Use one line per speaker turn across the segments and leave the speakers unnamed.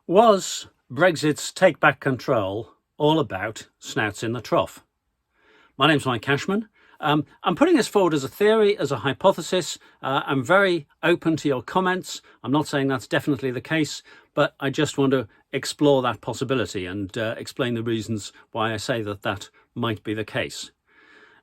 Was Brexit's take back control all about snouts in the trough? My name's Mike Cashman. I'm putting this forward as a theory, as a hypothesis. I'm very open to your comments. I'm not saying that's definitely the case, but I just want to explore that possibility and explain the reasons why I say that that might be the case.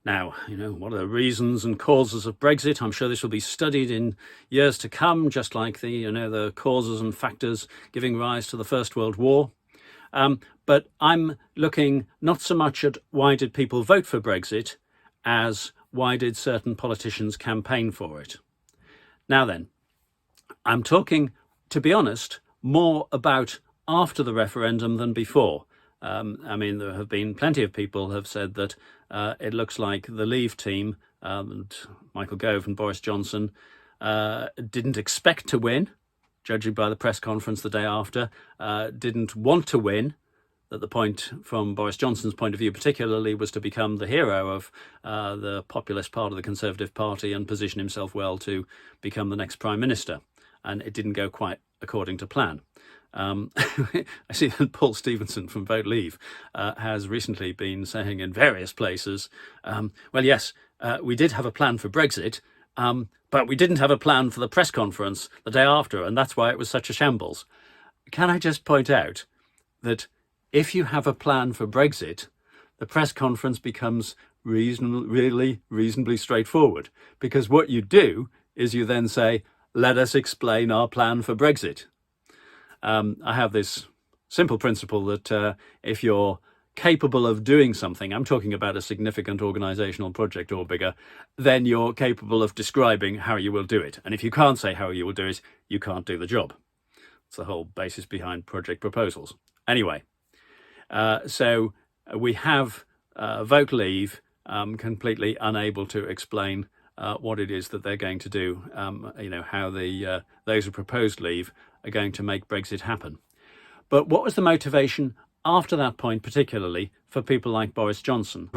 Now, what are the reasons and causes of Brexit? I'm sure this will be studied in years to come, just like the causes and factors giving rise to the First World War. But I'm looking not so much at why did people vote for Brexit as why did certain politicians campaign for it. Now then, I'm talking, to be honest, more about after the referendum than before. There have been plenty of people who have said that it looks like the Leave team, and Michael Gove and Boris Johnson, didn't expect to win, judging by the press conference the day after, didn't want to win. That the point, from Boris Johnson's point of view particularly, was to become the hero of the populist part of the Conservative Party and position himself well to become the next Prime Minister. And it didn't go quite according to plan. I see that Paul Stevenson from Vote Leave has recently been saying in various places, well, yes, we did have a plan for Brexit, but we didn't have a plan for the press conference the day after, and that's why it was such a shambles. Can I just point out that if you have a plan for Brexit, the press conference becomes reasonably straightforward, because what you do is you then say, let us explain our plan for Brexit. I have this simple principle that if you're capable of doing something, I'm talking about a significant organisational project or bigger, then you're capable of describing how you will do it. And if you can't say how you will do it, you can't do the job. It's the whole basis behind project proposals. Anyway, so we have Vote Leave completely unable to explain what it is that they're going to do, how those who proposed Leave are going to make Brexit happen. But what was the motivation after that point, particularly for people like Boris Johnson?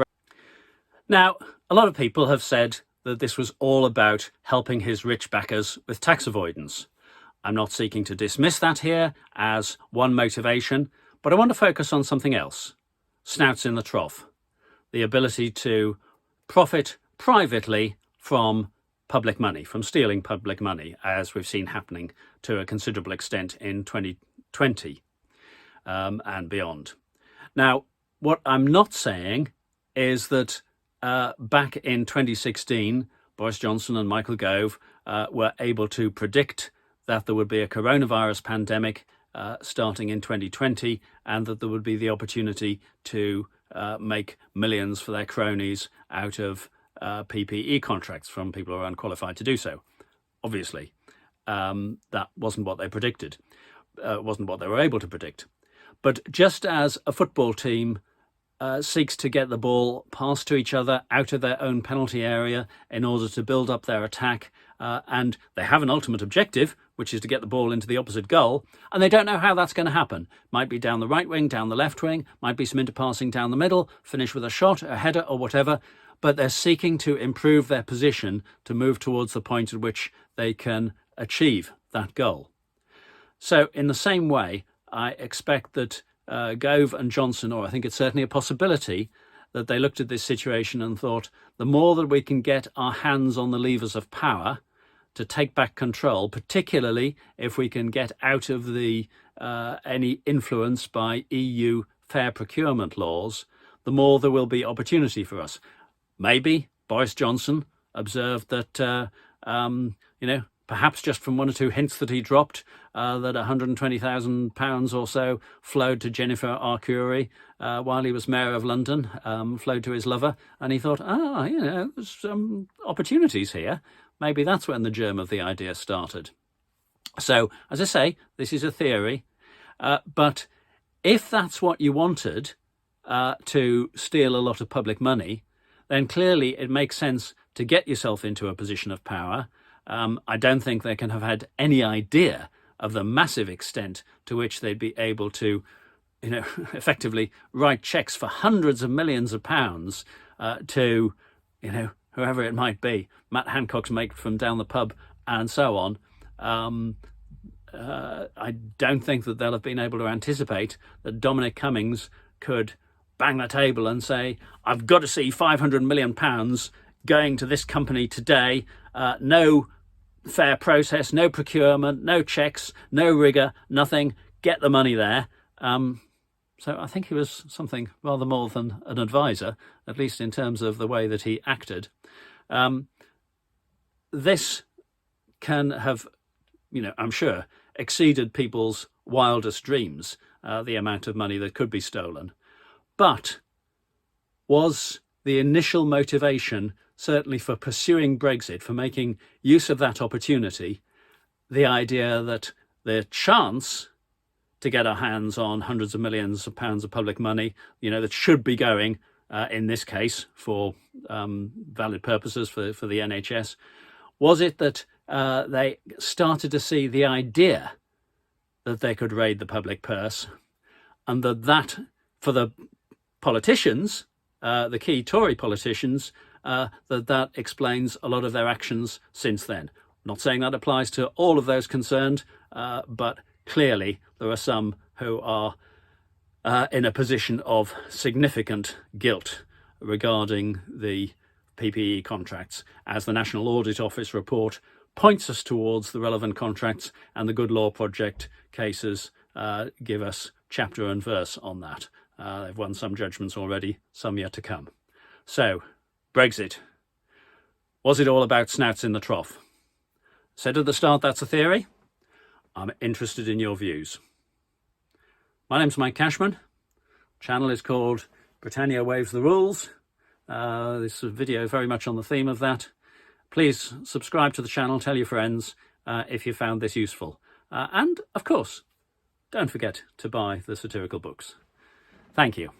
Now, a lot of people have said that this was all about helping his rich backers with tax avoidance. I'm not seeking to dismiss that here as one motivation, but I want to focus on something else. Snouts in the trough. The ability to profit privately from public money, from stealing public money, as we've seen happening to a considerable extent in 2020 and beyond. Now, what I'm not saying is that back in 2016, Boris Johnson and Michael Gove were able to predict that there would be a coronavirus pandemic starting in 2020 and that there would be the opportunity to make millions for their cronies out of PPE contracts from people who are unqualified to do so. Obviously, that wasn't what they predicted, wasn't what they were able to predict. But just as a football team seeks to get the ball passed to each other out of their own penalty area in order to build up their attack, and they have an ultimate objective, which is to get the ball into the opposite goal, and they don't know how that's going to happen. Might be down the right wing, down the left wing, might be some interpassing down the middle, finish with a shot, a header or whatever, but they're seeking to improve their position to move towards the point at which they can achieve that goal. So in the same way, I expect that Gove and Johnson, or I think it's certainly a possibility, that they looked at this situation and thought, the more that we can get our hands on the levers of power to take back control, particularly if we can get out of the any influence by EU fair procurement laws, the more there will be opportunity for us. Maybe Boris Johnson observed that, perhaps just from one or two hints that he dropped, that £120,000 or so flowed to Jennifer Arcuri while he was Mayor of London, flowed to his lover, and he thought, there's some opportunities here. Maybe that's when the germ of the idea started. So, as I say, this is a theory, but if that's what you wanted, to steal a lot of public money, then clearly it makes sense to get yourself into a position of power. I don't think they can have had any idea of the massive extent to which they'd be able to, effectively write checks for hundreds of millions of pounds to, whoever it might be, Matt Hancock's mate from down the pub and so on, I don't think that they'll have been able to anticipate that Dominic Cummings could bang the table and say, I've got to see £500 million going to this company today. No fair process, no procurement, no checks, no rigour, nothing. Get the money there. So I think he was something rather more than an advisor, at least in terms of the way that he acted. This can have, I'm sure, exceeded people's wildest dreams, the amount of money that could be stolen. But was the initial motivation, certainly for pursuing Brexit, for making use of that opportunity, the idea that the chance to get our hands on hundreds of millions of pounds of public money, that should be going, in this case, for valid purposes for the NHS, was it that they started to see the idea that they could raid the public purse, and that for the politicians, the key Tory politicians, that explains a lot of their actions since then. Not saying that applies to all of those concerned, but clearly there are some who are in a position of significant guilt regarding the PPE contracts, as the National Audit Office report points us towards the relevant contracts, and the Good Law Project cases give us chapter and verse on that. They've won some judgments already, some yet to come. So, Brexit. Was it all about snouts in the trough? Said at the start that's a theory. I'm interested in your views. My name's Mike Cashman. Channel is called Britannia Waves the Rules. This video very much on the theme of that. Please subscribe to the channel, tell your friends if you found this useful. And, of course, don't forget to buy the satirical books. Thank you.